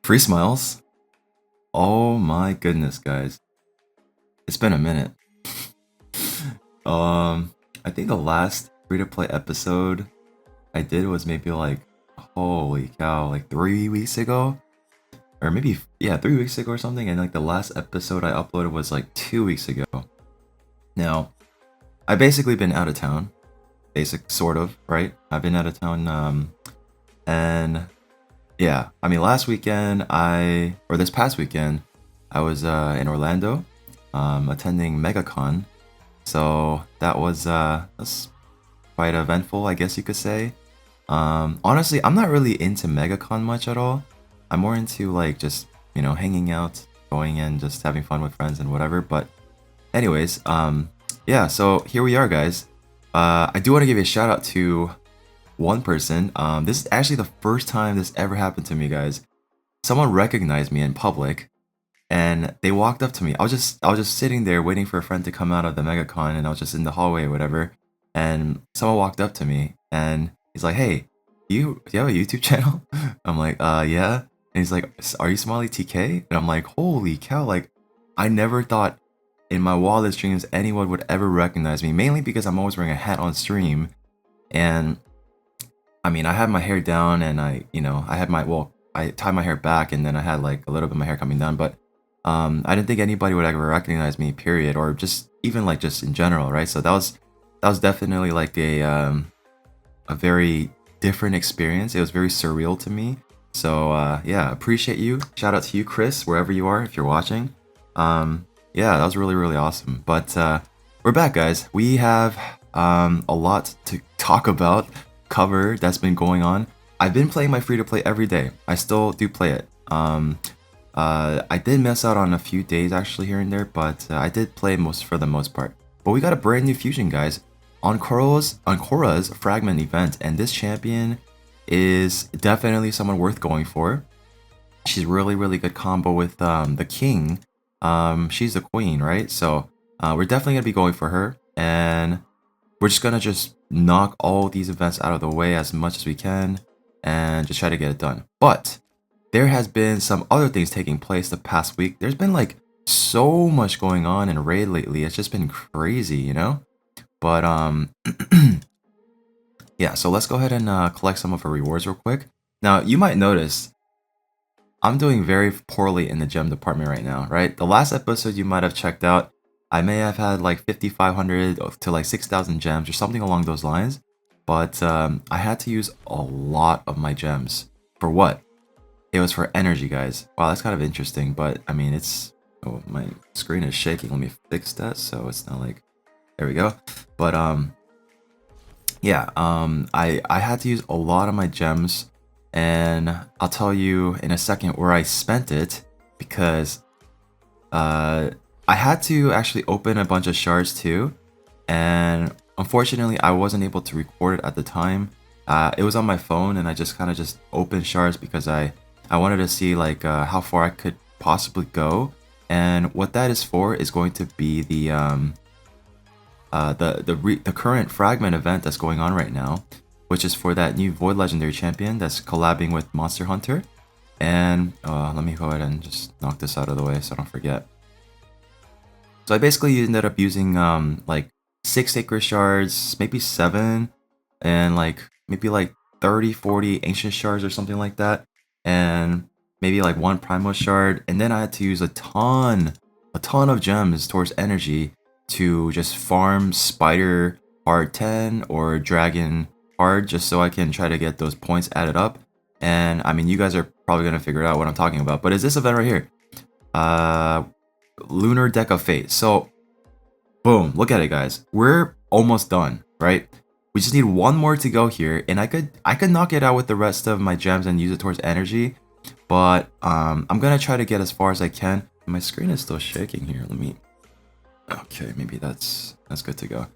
Free smiles? Oh my goodness, guys. It's been a minute. I think the last free-to-play episode I did was maybe like, holy cow, like 3 weeks ago? Or maybe, yeah, 3 weeks ago or something. And like the last episode I uploaded was like 2 weeks ago. Now, I've basically been out of town. Sort of, right? I've been out of town, and yeah, I mean, last weekend, or this past weekend, I was in Orlando, attending MegaCon. So that's quite eventful, I guess you could say. Honestly, I'm not really into MegaCon much at all. I'm more into like just, hanging out, going and just having fun with friends and whatever. But anyways, yeah, so here we are, guys. I do want to give a shout out to one person. This is actually the first time this ever happened to me, guys. Someone recognized me in public, and they walked up to me. I was just sitting there waiting for a friend to come out of the MegaCon, and I was just in the hallway or whatever. And someone walked up to me, and he's like, "Hey, do you have a YouTube channel?" I'm like, yeah." And he's like, "Are you Smiley TK?" And I'm like, "Holy cow!" Like, I never thought in my wildest dreams anyone would ever recognize me. Mainly because I'm always wearing a hat on stream, and I mean, I had my hair down, and I tied my hair back, and then I had like a little bit of my hair coming down, but I didn't think anybody would ever recognize me, period, or just even like just in general, right? So that was definitely like a very different experience. It was very surreal to me. So yeah, appreciate you. Shout out to you, Chris, wherever you are, if you're watching. Yeah, that was really, really awesome. But we're back, guys. We have a lot to talk about, cover that's been going on. I've been playing my free-to-play every day. I still do play it. I did miss out on a few days actually here and there, but I did play for the most part. But we got a brand new fusion, guys. On Korra's Fragment event, and this champion is definitely someone worth going for. She's really, really good combo with the king. She's the queen, right? So we're definitely gonna be going for her, and we're just gonna knock all these events out of the way as much as we can, and just try to get it done. But there has been some other things taking place the past week. There's been like so much going on in Raid lately. It's just been crazy, you know? But yeah, so let's go ahead and collect some of her rewards real quick. Now, you might notice I'm doing very poorly in the gem department right now, right? The last episode you might have checked out, I may have had like 5,500 to like 6,000 gems or something along those lines. But I had to use a lot of my gems. For what? It was for energy, guys. Wow, that's kind of interesting, but I mean, oh, my screen is shaking. Let me fix that so it's not like, there we go. But yeah, I had to use a lot of my gems, and I'll tell you in a second where I spent it, because I had to actually open a bunch of shards too, and unfortunately I wasn't able to record it at the time. It was on my phone, and I just kind of opened shards because I wanted to see like how far I could possibly go, and what that is for is going to be the current Fragment event that's going on right now, which is for that new Void Legendary champion that's collabing with Monster Hunter. And let me go ahead and just knock this out of the way so I don't forget. So I basically ended up using like 6 Sacred Shards, maybe 7, and like maybe like 30-40 Ancient Shards or something like that, and maybe like 1 Primal Shard, and then I had to use a ton of gems towards energy to just farm Spider Hard 10 or Dragon Hard, just so I can try to get those points added up. And I mean, you guys are probably gonna figure out what I'm talking about, but is this event right here? Lunar Deck of Fate. So boom, look at it, guys. We're almost done, right? We just need one more to go here, and I could knock it out with the rest of my gems and use it towards energy. But I'm gonna try to get as far as I can. My screen is still shaking here. Let me. Okay, maybe that's good to go.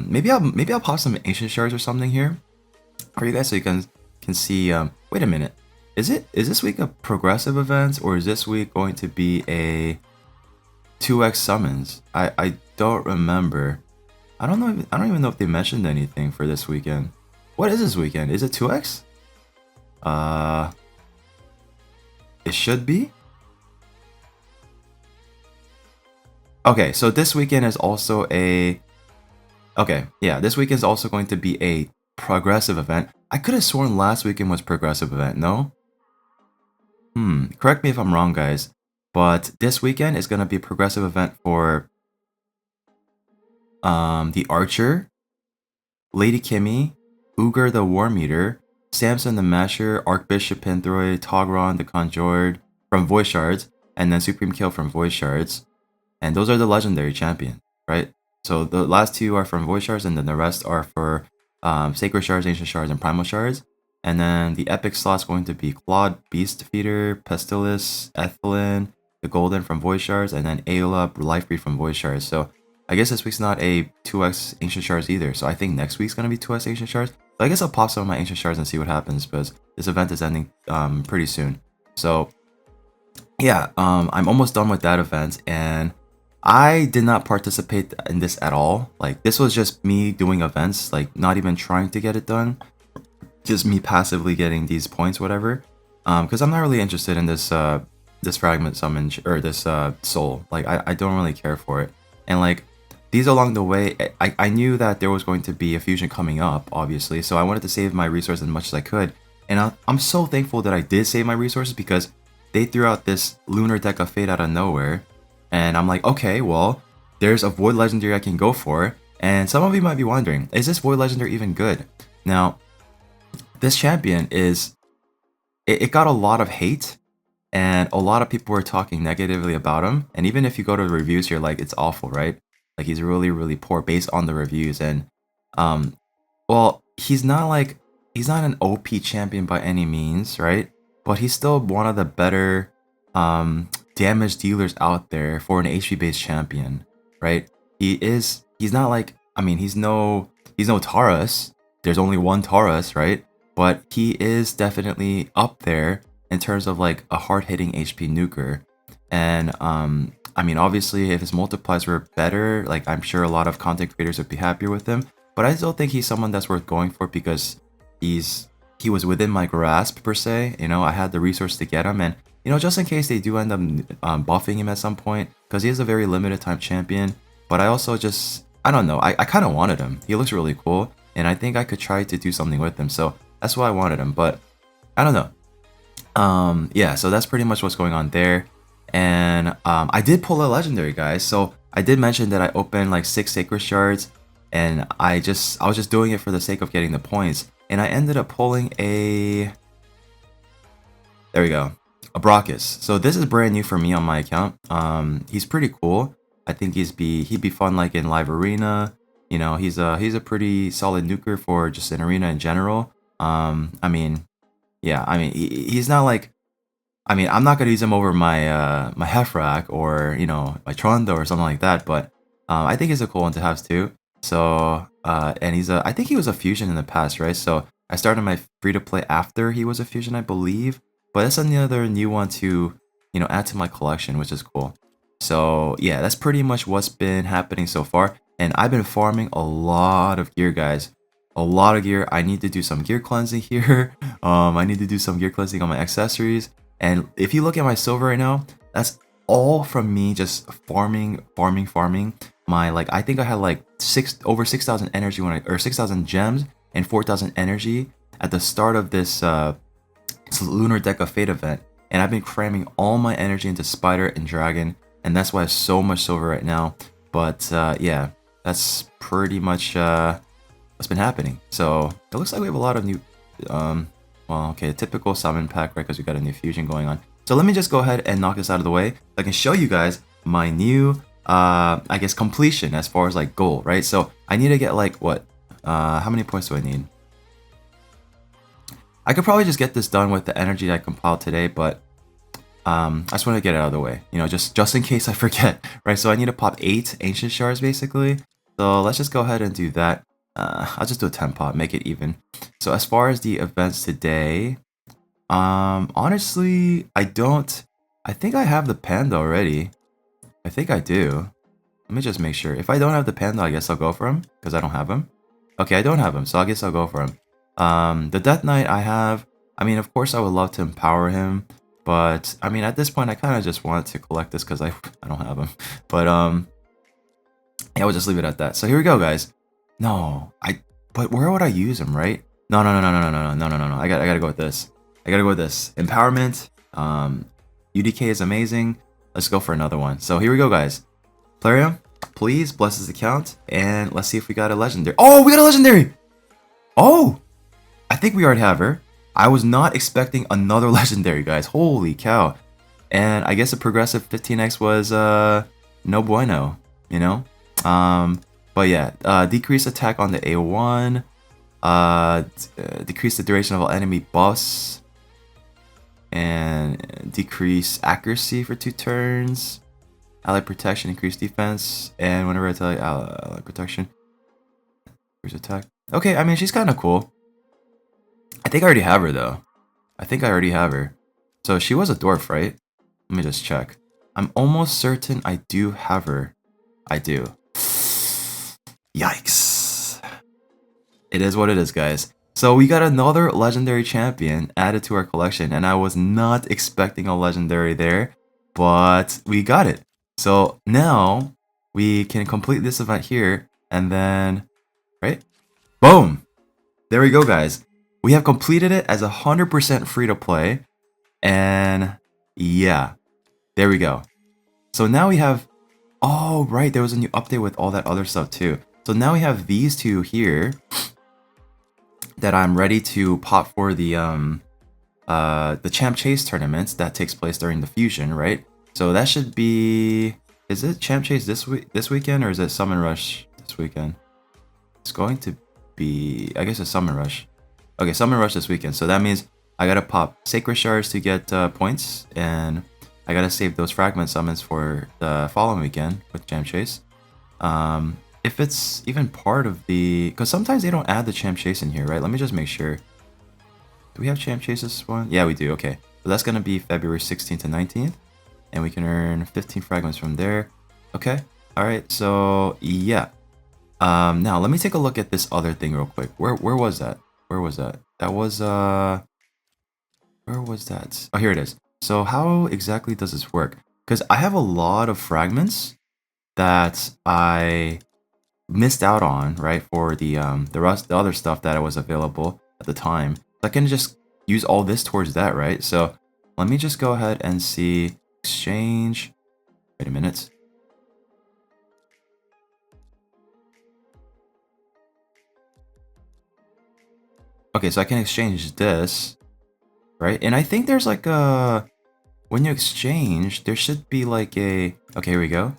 Maybe I'll pop some Ancient Shards or something here for you guys, so you can see. Wait a minute. Is this week a progressive event, or is this week going to be a 2x summons? I don't remember. I don't know. I don't even know if they mentioned anything for this weekend. What is this weekend? Is it 2x? It should be. Okay, so this weekend is also a... Okay, yeah, this weekend is also going to be a progressive event. I could have sworn last weekend was progressive event, no? Correct me if I'm wrong, guys. But this weekend is going to be a progressive event for the Archer, Lady Kimmy, Uger the War Meter, Samson the Masher, Archbishop Pinthroid, Togron the Conjured from Void Shards, and then Supreme Kill from Void Shards. And those are the legendary champions, right? So the last two are from Void Shards, and then the rest are for Sacred Shards, Ancient Shards, and Primal Shards. And then the epic slot's going to be Claude, Beast Feeder, Pestilus, Ethelyn, the Golden from Void Shards, and then Aeola, Lifebreed from Void Shards. So I guess this week's not a 2x Ancient Shards either. So I think next week's going to be 2x Ancient Shards. So I guess I'll pop some of my Ancient Shards and see what happens, because this event is ending pretty soon. So yeah, I'm almost done with that event, and I did not participate in this at all. Like, this was just me doing events, like not even trying to get it done. Just me passively getting these points, whatever. Because I'm not really interested in this this fragment summon or this soul. Like, I don't really care for it. And like, these along the way, I knew that there was going to be a fusion coming up, obviously. So I wanted to save my resources as much as I could. And I'm so thankful that I did save my resources, because they threw out this Lunar deck of Fate out of nowhere. And I'm like, okay, well, there's a Void Legendary I can go for. And some of you might be wondering, is this Void Legendary even good? Now, this champion is... It got a lot of hate, and a lot of people were talking negatively about him. And even if you go to the reviews, you're like, it's awful, right? Like, he's really, really poor based on the reviews. And, well, he's not an OP champion by any means, right? But he's still one of the better damage dealers out there for an HP based champion, right? He's not like, I mean, he's no Taurus. There's only one Taurus, right? But he is definitely up there in terms of like a hard hitting HP nuker. And I mean, obviously, if his multiplies were better, like, I'm sure a lot of content creators would be happier with him. But I still think he's someone that's worth going for, because he was within my grasp, per se. You know, I had the resource to get him, and you know, just in case they do end up buffing him at some point, because he is a very limited time champion. But I also just, I don't know, I kind of wanted him. He looks really cool, and I think I could try to do something with him. So that's why I wanted him, but I don't know. Yeah, so that's pretty much what's going on there. And I did pull a legendary, guys. So I did mention that I opened like 6 Sacred Shards, and I was just doing it for the sake of getting the points. And I ended up pulling a... There we go. A Brachus. So this is brand new for me on my account. He's pretty cool. I think he'd be fun like in live arena. You know, he's a pretty solid nuker for just an arena in general. I mean, yeah, I mean, he's not like, I mean, I'm not gonna use him over my my Hefrak or, you know, my Trondo or something like that, but I think he's a cool one to have too. So and I think he was a fusion in the past, right? So I started my free to play after he was a fusion, I believe. But that's another new one to, you know, add to my collection, which is cool. So yeah, that's pretty much what's been happening so far. And I've been farming a lot of gear, guys. A lot of gear. I need to do some gear cleansing here. I need to do some gear cleansing on my accessories. And if you look at my silver right now, that's all from me just farming my, like, I think I had like over 6,000 energy or 6,000 gems and 4,000 energy at the start of this Lunar Deck of Fate event, and I've been cramming all my energy into Spider and Dragon, and that's why I have so much silver right now. But yeah, that's pretty much what's been happening. So it looks like we have a lot of new, well, okay, typical summon pack, right? Because we got a new fusion going on. So let me just go ahead and knock this out of the way. I can show you guys my new, I guess, completion as far as like goal, right? So I need to get like what? How many points do I need? I could probably just get this done with the energy that I compiled today, but I just want to get it out of the way, you know, just in case I forget, right? So I need to pop 8 Ancient Shards, basically. So let's just go ahead and do that. I'll just do a 10 pop, make it even. So as far as the events today, honestly, I think I have the Panda already. I think I do. Let me just make sure. If I don't have the Panda, I guess I'll go for him, because I don't have him. Okay, I don't have him, so I guess I'll go for him. The Death Knight I have, I mean, of course I would love to empower him, But I mean, at this point, I kind of just wanted to collect this because I don't have them. But yeah, we'll just leave it at that. So here we go, guys. No, but where would I use them, right? No. I gotta go with this. I gotta go with this. Empowerment. UDK is amazing. Let's go for another one. So here we go, guys. Plarium, please bless this account, and let's see if we got a legendary. Oh, we got a legendary. Oh, I think we already have her. I was not expecting another legendary, guys. Holy cow. And I guess a progressive 15x was no bueno, you know? But yeah, decrease attack on the A1, decrease the duration of all enemy buffs, and decrease accuracy for 2 turns. Ally protection, increase defense, and whenever I tell you ally protection, increase attack. Okay, I mean, she's kind of cool. I think I already have her, though. I think I already have her. So she was a dwarf, right? Let me just check. I'm almost certain I do have her. I do. Yikes. It is what it is, guys. So we got another legendary champion added to our collection, and I was not expecting a legendary there, but we got it. So now we can complete this event here, and then, right? Boom! There we go, guys. We have completed it as 100% free to play, and yeah, there we go. So now we have, oh right, there was a new update with all that other stuff too. So now we have these two here that I'm ready to pop for the Champ Chase tournament that takes place during the fusion, right? So that should be, is it Champ Chase this weekend, or is it Summon Rush this weekend? It's going to be, I guess it's Summon Rush. Okay, Summon Rush this weekend. So that means I gotta pop Sacred Shards to get points, and I gotta save those Fragment summons for the following weekend with Champ Chase. If it's even part of the, because sometimes they don't add the Champ Chase in here, right? Let me just make sure. Do we have Champ Chase this one? Yeah, we do. Okay, so that's gonna be February 16th to 19th, and we can earn 15 fragments from there. Okay, all right. So yeah. Now let me take a look at this other thing real quick. Where was that? Where was that? That was where was that? Oh, here it is. So how exactly does this work? Because I have a lot of fragments that I missed out on, right? For the other stuff that was available at the time. So I can just use all this towards that, right? So let me just go ahead and see exchange. Wait a minute. Okay, so I can exchange this, right? And I think there's like a, when you exchange, there should be like a, okay, here we go.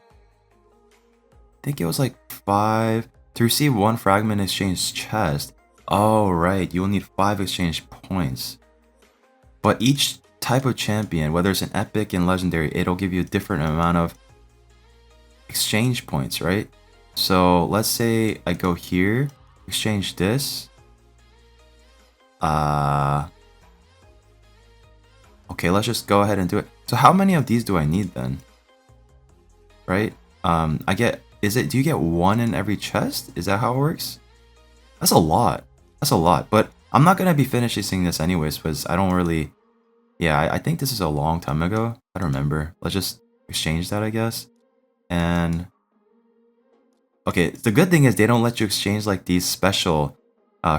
I think it was like 5 to receive 1 fragment exchange chest. Oh, right, you will need 5 exchange points. But each type of champion, whether it's an epic and legendary, it'll give you a different amount of exchange points, right? So let's say I go here, exchange this. Okay, let's just go ahead and do it. So how many of these do I need then? Right? I get, do you get 1 in every chest? Is that how it works? That's a lot. That's a lot. But I'm not going to be finishing this anyways, because I don't really, yeah, I think this is a long time ago. I don't remember. Let's just exchange that, I guess. And okay, the good thing is they don't let you exchange like these special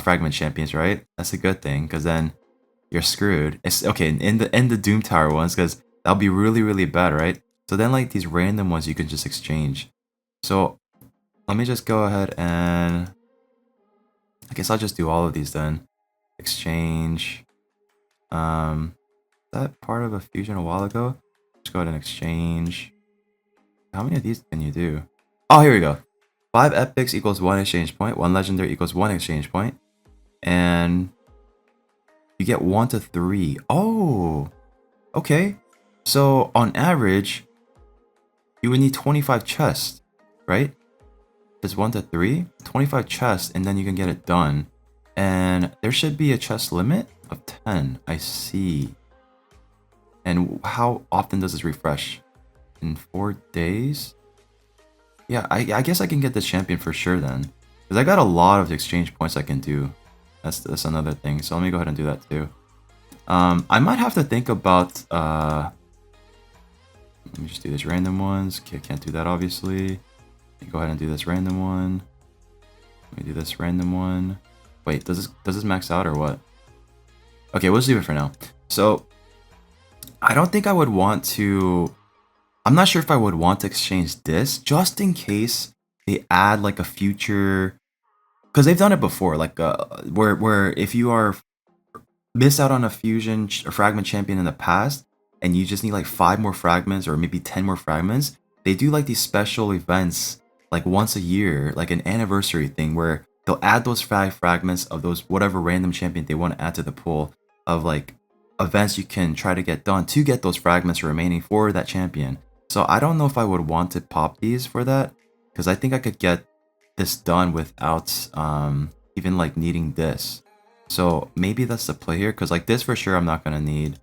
fragment champions, right? That's a good thing, because then you're screwed. It's okay in the Doom Tower ones, because that'll be really bad, right? So then like these random ones you can just exchange. So let me just go ahead and I guess I'll just do all of these then. Exchange. That part of a fusion a while ago. Just go ahead and exchange. How many of these can you do? Oh, here we go. 5 epics equals 1 exchange point. 1 legendary equals 1 exchange point. And you get 1 to 3. Oh, okay. So on average, you would need 25 chests, right? It's 1 to 3, 25 chests, and then you can get it done. And there should be a chest limit of 10. I see. And how often does this refresh? In 4 days? Yeah, I guess I can get the champion for sure then. Because I got a lot of exchange points I can do. That's another thing. So let me go ahead and do that too. I might have to think about let me just do this random ones. Okay, can't do that obviously. Go ahead and do this random one. Let me do this random one. Wait, does this max out or what? Okay, we'll just leave it for now. So I don't think I would want to. I'm not sure if I would want to exchange this just in case they add like a future, because they've done it before, like where if you are miss out on a fusion or fragment champion in the past and you just need like 5 more fragments or maybe 10 more fragments, they do like these special events like once a year, like an anniversary thing where they'll add those 5 fragments of those whatever random champion they want to add to the pool of like events you can try to get done to get those fragments remaining for that champion. So I don't know if I would want to pop these for that, because I think I could get this done without even like needing this. So maybe that's the play here, because like this for sure I'm not gonna need.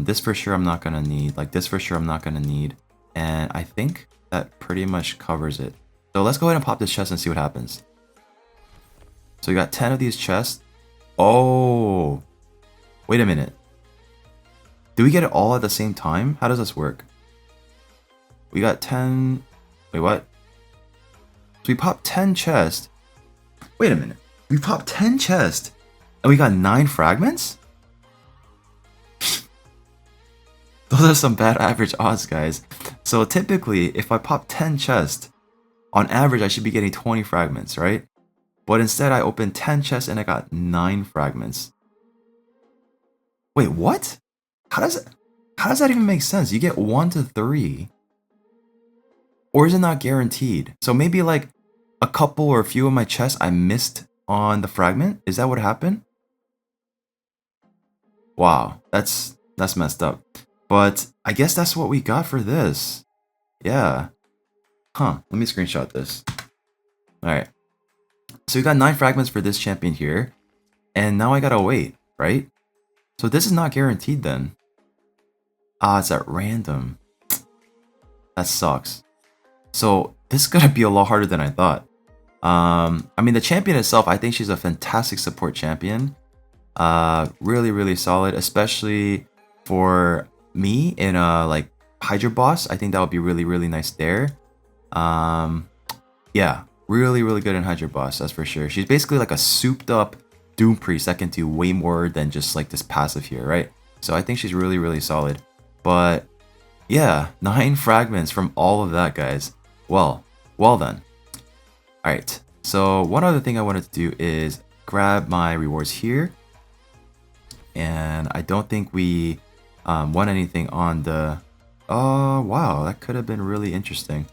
This for sure I'm not gonna need. Like this for sure I'm not gonna need. And I think that pretty much covers it. So let's go ahead and pop this chest and see what happens. So we got 10 of these chests. Oh, wait a minute. Do we get it all at the same time? How does this work? We got 10. Wait, what? So we popped 10 chests. Wait a minute. We popped 10 chests and we got 9 fragments? Those are some bad average odds, guys. So typically, if I pop 10 chests, on average I should be getting 20 fragments, right? But instead I opened 10 chests and I got 9 fragments. Wait, what? How does that even make sense? You get 1 to 3. Or is it not guaranteed? So maybe like a couple or a few of my chests I missed on the fragment? Is that what happened? Wow, that's messed up. But I guess that's what we got for this. Yeah. Huh, let me screenshot this. Alright. So we got 9 fragments for this champion here. And now I gotta wait, right? So this is not guaranteed then. Ah, it's at random. That sucks. So this is gonna be a lot harder than I thought. I mean, the champion itself, I think she's a fantastic support champion. Really, really solid, especially for me in a like Hydra boss. I think that would be really, really nice there. Yeah, really, really good in Hydra boss, that's for sure. She's basically like a souped up Doom Priest that can do way more than just like this passive here, right? So I think she's really, really solid. But yeah, 9 fragments from all of that, guys. Well then. Alright, so one other thing I wanted to do is grab my rewards here. And I don't think we won anything on the... Oh, wow, that could have been really interesting.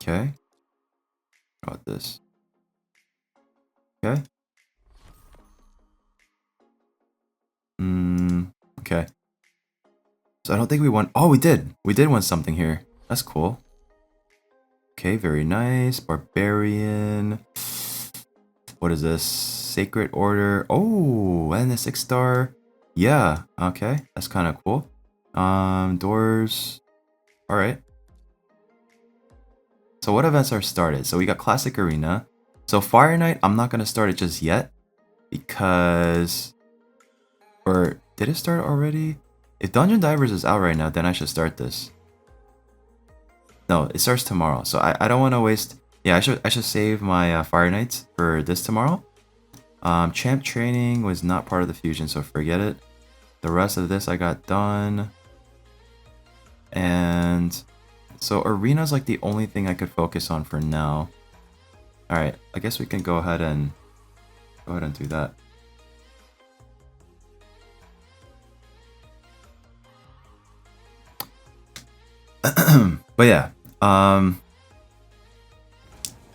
Okay. How about this? Okay. Okay. So I don't think we won. Oh, we did. We did win something here. That's cool. Okay, very nice. Barbarian. What is this? Sacred Order. Oh, and a 6-star. Yeah, okay. That's kind of cool. Doors. Alright. So what events are started? So we got Classic Arena. So Fire Knight, I'm not going to start it just yet. Because... Or did it start already? If Dungeon Divers is out right now, then I should start this. No, it starts tomorrow. So I don't want to waste... Yeah, I should save my Fire Knights for this tomorrow. Champ Training was not part of the fusion, so forget it. The rest of this I got done. And... So Arena's like the only thing I could focus on for now. Alright, I guess we can go ahead and do that. But yeah,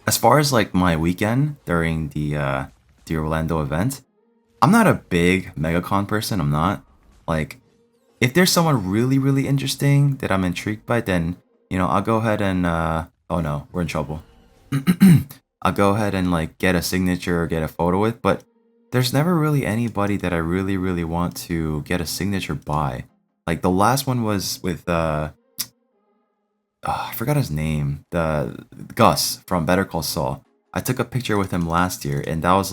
as far as like my weekend during the Orlando event, I'm not a big MegaCon person. I'm not. Like, if there's someone really, really interesting that I'm intrigued by, then, you know, I'll go ahead and, oh no, we're in trouble. I'll go ahead and like get a signature or get a photo with, but there's never really anybody that I really, really want to get a signature by. Like the last one was with, I forgot his name. The Gus from Better Call Saul. I took a picture with him last year, and that was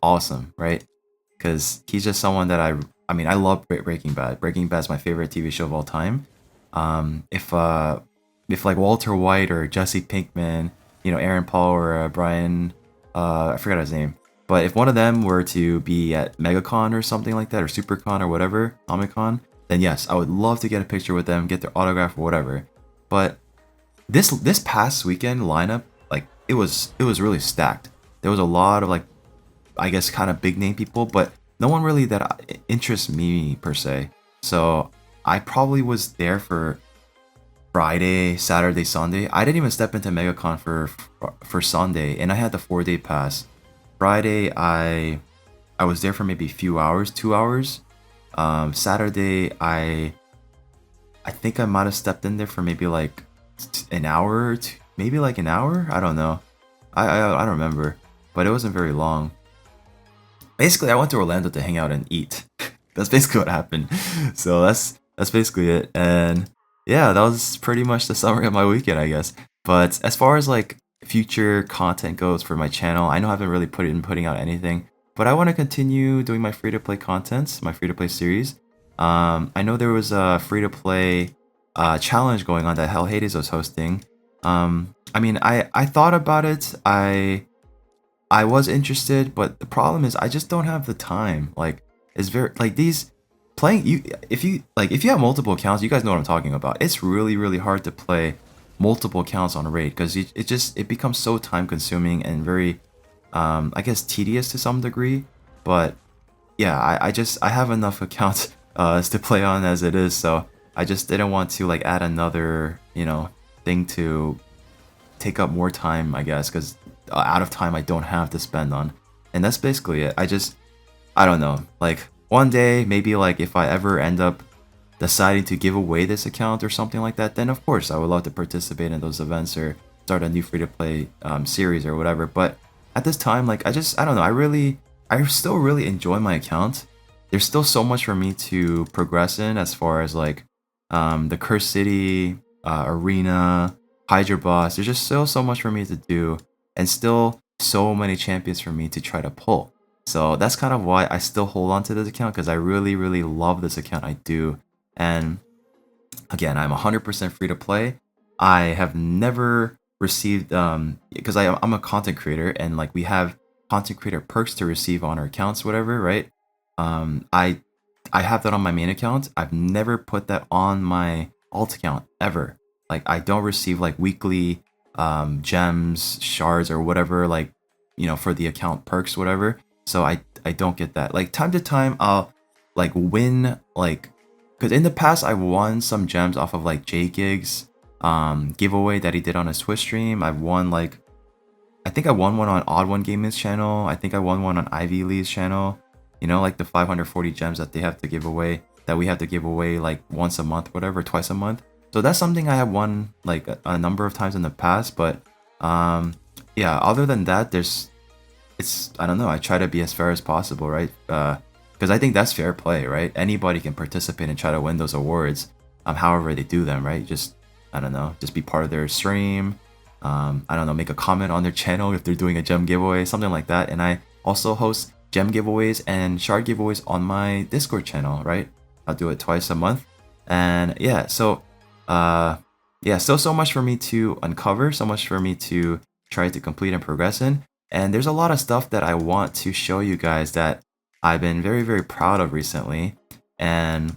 awesome, right? Because he's just someone that I mean, I love Breaking Bad. Breaking Bad is my favorite TV show of all time. If like Walter White or Jesse Pinkman, Aaron Paul or Brian, I forgot his name, but if one of them were to be at MegaCon or something like that, or SuperCon or whatever, Comic Con, then yes, I would love to get a picture with them, get their autograph or whatever. But this past weekend lineup, like it was really stacked. There was a lot of like, I guess, kind of big name people, but no one really that interests me per se. So I probably was there for Friday, Saturday, Sunday. I didn't even step into MegaCon for Sunday, and I had the 4-day pass. Friday, I was there for maybe a few hours, 2 hours. Saturday, I think I might have stepped in there for maybe like an hour or two, maybe like an hour. I don't know. I don't remember, but it wasn't very long. Basically, I went to Orlando to hang out and eat. That's basically what happened. So that's basically it. And yeah, that was pretty much the summary of my weekend, I guess. But as far as like future content goes for my channel, I know I haven't really putting out anything, but I want to continue doing my free-to-play content, my free-to-play series. I know there was a free-to-play challenge going on that Hell Hades was hosting. I mean, I thought about it. I was interested, but the problem is I just don't have the time. Like, it's very like these playing you if you have multiple accounts, you guys know what I'm talking about. It's really hard to play multiple accounts on a raid because it becomes so time consuming and very I guess tedious to some degree. But yeah, I have enough accounts to play on as it is, so I just didn't want to like add another thing to take up more time, I guess, because out of time I don't have to spend on. And that's basically it. I don't know, like one day maybe, like if I ever end up deciding to give away this account or something like that, then of course I would love to participate in those events or start a new free-to-play series or whatever. But at this time, like I don't know, I still really enjoy my account. There's still so much for me to progress in as far as like the Curse City arena, Hydra boss. There's just still so much for me to do, and still so many champions for me to try to pull. So that's kind of why I still hold on to this account, because I really love this account. I do. And again, I'm 100% free to play. I have never received because I'm a content creator, and like we have content creator perks to receive on our accounts, whatever, right? I have that on my main account. I've never put that on my alt account ever. Like I don't receive like weekly gems, shards, or whatever, like for the account perks, whatever. So I don't get that. Like time to time I'll like win, like because in the past I won some gems off of like J-Gig's giveaway that he did on a Twitch stream. I've won like, I think I won one on Odd One Gaming's channel. I think I won one on Ivy Lee's channel. Like the 540 gems that they have to give away, that we have to give away like once a month, whatever, twice a month. So that's something I have won like a number of times in the past. But yeah, other than that, I don't know, I try to be as fair as possible, right? Because I think that's fair play, right? Anybody can participate and try to win those awards, however they do them, right? Just, I don't know, just be part of their stream. I don't know, make a comment on their channel if they're doing a gem giveaway, something like that. And I also host gem giveaways and shard giveaways on my Discord channel, right? I'll do it twice a month. And yeah, so yeah, still so much for me to uncover, so much for me to try to complete and progress in. And there's a lot of stuff that I want to show you guys that I've been very proud of recently. And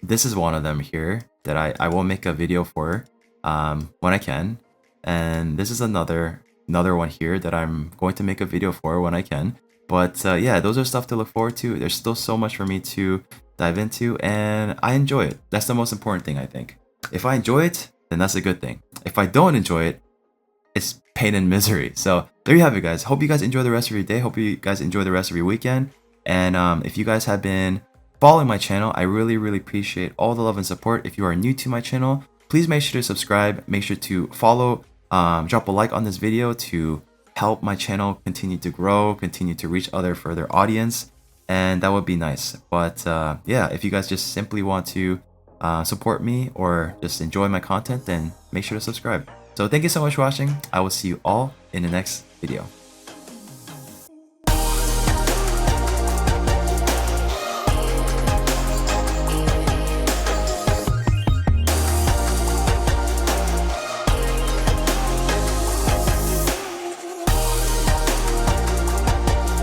this is one of them here that I will make a video for when I can. And this is another one here that I'm going to make a video for when I can. But yeah, those are stuff to look forward to. There's still so much for me to dive into, and I enjoy it. That's the most important thing, I think. If I enjoy it, then that's a good thing. If I don't enjoy it, it's pain and misery. So there you have it, guys. Hope you guys enjoy the rest of your day. Hope you guys enjoy the rest of your weekend. And if you guys have been following my channel, I really appreciate all the love and support. If you are new to my channel, please make sure to subscribe. Make sure to follow. Drop a like on this video to help my channel continue to grow, continue to reach further audience, and that would be nice. But yeah, if you guys just simply want to support me or just enjoy my content, then make sure to subscribe. So So thank you so much for watching. I will see you all in the next video.